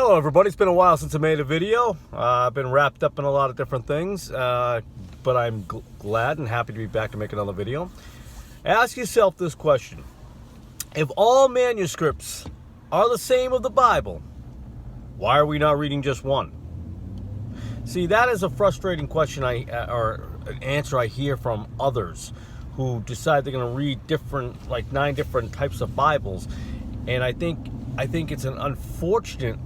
Hello everybody, it's been a while since I made a video. I've been wrapped up in a lot of different things, but I'm glad and happy to be back to make another video. Ask yourself this question. If all manuscripts are the same of the Bible, why are we not reading just one? See, that is a frustrating question or an answer I hear from others who decide they're going to read different, like 9 different types of Bibles. And I think it's an unfortunate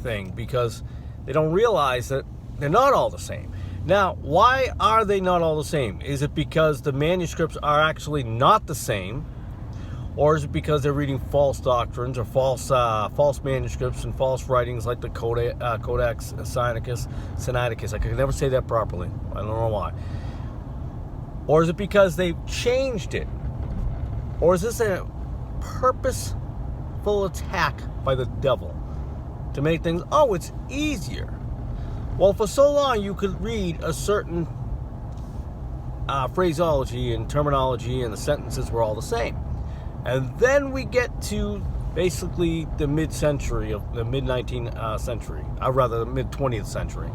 thing because they don't realize that they're not all the same. Now, why are they not all the same? Is it because the manuscripts are actually not the same, or is it because they're reading false doctrines or false manuscripts and false writings like the Codex Sinaiticus? I can never say that properly. I don't know why. Or is it because they've changed it? Or is this a purposeful attack by the devil to make things, it's easier? Well, for so long you could read a certain phraseology and terminology and the sentences were all the same. And then we get to basically the mid-century, of the mid-19th century, or rather the mid-20th century.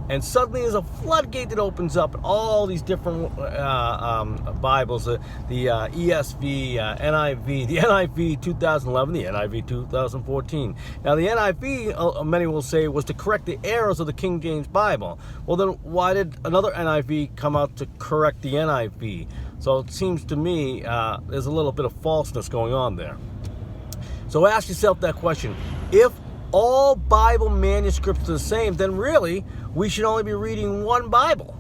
And suddenly there's a floodgate that opens up all these different Bibles, the ESV, NIV, the NIV 2011, the NIV 2014. Now the NIV, many will say, was to correct the errors of the King James Bible. Well then, why did another NIV come out to correct the NIV? So it seems to me there's a little bit of falseness going on there. So ask yourself that question. If all Bible manuscripts are the same, then really we should only be reading one Bible.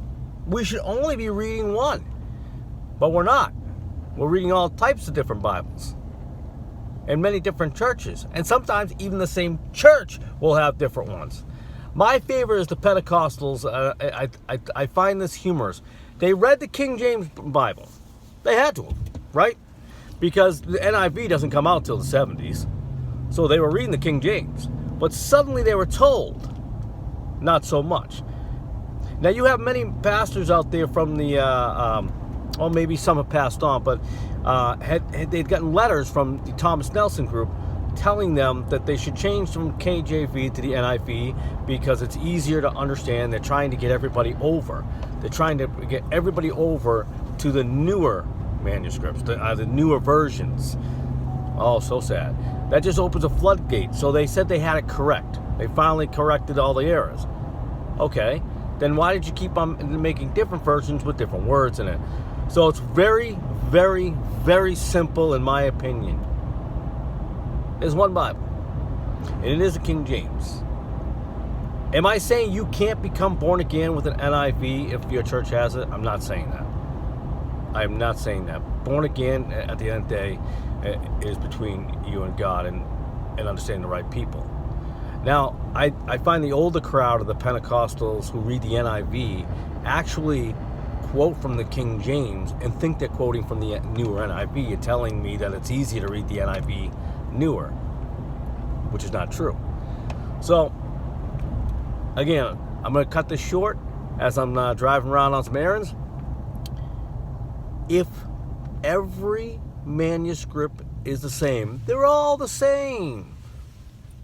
We should only be reading one. But we're not. We're reading all types of different Bibles in many different churches. And sometimes even the same church will have different ones. My favorite is the Pentecostals. I find this humorous. They read the King James Bible. They had to, right? Because the NIV doesn't come out till the 70s. So they were reading the King James. But suddenly they were told, not so much. Now you have many pastors out there from the, maybe some have passed on, but they'd gotten letters from the Thomas Nelson group telling them that they should change from KJV to the NIV because it's easier to understand. They're trying to get everybody over. They're trying to get everybody over to the newer manuscripts, the newer versions. Oh, so sad. That just opens a floodgate. So they said they had it correct. They finally corrected all the errors. Okay, then why did you keep on making different versions with different words in it? So it's very, very, very simple in my opinion. There's one Bible, and it is the King James. Am I saying you can't become born again with an NIV if your church has it? I'm not saying that. I'm not saying that. Born again, at the end of the day, is between you and God and understanding the right people. Now, I find the older crowd of the Pentecostals who read the NIV actually quote from the King James and think they're quoting from the newer NIV. You're telling me that it's easier to read the NIV newer, which is not true. So, again, I'm going to cut this short as I'm driving around on some errands. If every manuscript is the same, they're all the same,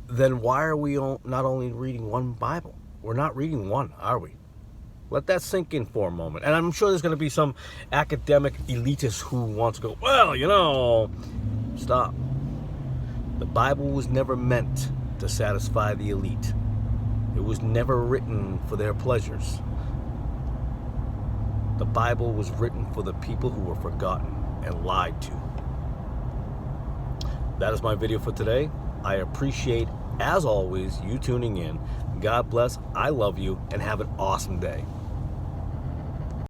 then why are we not only reading one Bible? We're not reading one, are we? Let that sink in for a moment. And I'm sure there's going to be some academic elitist who wants to go, stop. The Bible was never meant to satisfy the elite. It was never written for their pleasures. The Bible was written for the people who were forgotten and lied to. That is my video for today. I appreciate, as always, you tuning in. God bless, I love you, and have an awesome day.